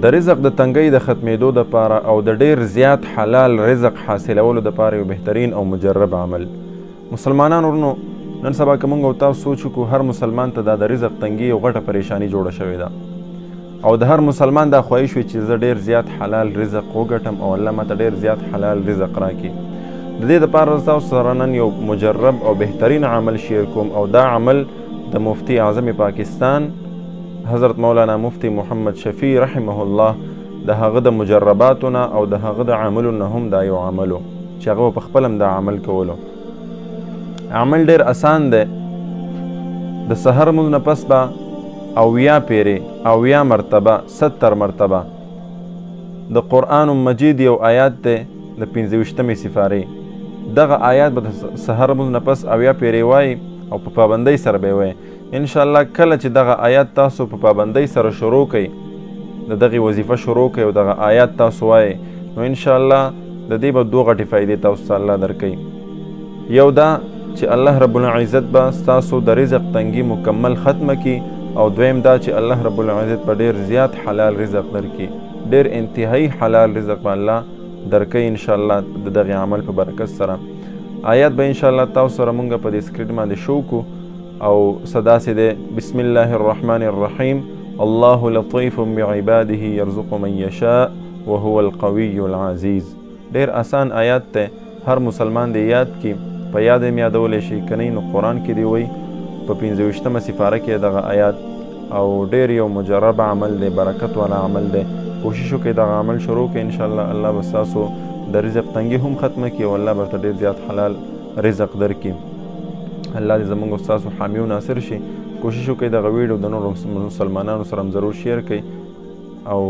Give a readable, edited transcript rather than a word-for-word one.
د رزق د تنګۍ د ختمېدو دپاره او د ډیر زیات حلال رزق حاصلولو دپاره یو بهترین او مجرب عمل. مسلمانانو ورونو، نن سبا که موږ او تاسو سوچ وکړو، هر مسلمان ته د رزق تنګي یو غټه پریشانی جوړه شوې ده او د هر مسلمان دا خواهش وي چې زه ډیر زیات حلال رزق وګټم او الله ماته ډیر زیات حلال رزق راکړي. د دې دپاره زه تاسو سره نن یو مجرب او بهترین عمل شیر کوم او دا عمل د مفتی اعظم پاکستان حضرت مولانا مفتی محمد شفیع رحمه الله د هغه د مجرباتو نه او د هغه د عملو نه هم دا یو عملو چې هغه په خپل هم دا عمل کولو. عمل ډیر آسان دی. د سحر لمونځ نه پس به 80 پیرې 80 مرتبه 70 مرتبه د قرآن مجید یو آیات دی د 25مې سپارې، دغه آیات به د سحر لمونځ نه پس 80 پیرې وایي او په پابندۍ سره به یې وایي. انشاءالله کله چې دغه آیات تاسو په پابندۍ سره شروع کوئ، د دغې وظیفه شروع کوئ او دغه آیات تاسو وایئ، نو انشاءالله د دې به 2 غټې فایدې تاسو ته الله درکوي. یو دا چې الله رب العزت به ستاسو د رزق تنګي مکمل ختمه کړي، او دویم دا چې الله رب العزت به ډیر زیات حلال رزق درکړي، ډیر انتهایی حلال رزق به الله درکوي انشاءالله د دغې عمل په برکت سره. آیات به انشاءالله تاسو سره مونږ په دې سکرین باندې شو کو او صدا سي دی: بسم الله الرحمن الرحیم، الله لطیف بعباده یرزق من یشاء وهو القوی العزیز. ډیر آسان آیات ته، هر مسلمان دی یاد کی، په یاد یې یادولی شي، که نه نو قرآن کې دی وایي په 25مه سپاره کې دغه آیات، او ډیر یو مجرب عمل دی، برکت والا عمل دی. کوشش وکړئ دغه عمل شروع کړئ، انشاءالله الله به ستاسو د رزق تنګي هم ختمه کړي او الله به ورته ډیر زیات حلال رزق درکړي. الله دې زموږ او ستاسو حامی او ناصر شي. کوشش وکړئ دغه ویډیو د نورو مسلمانانو سره هم ضرور شیر کړئ او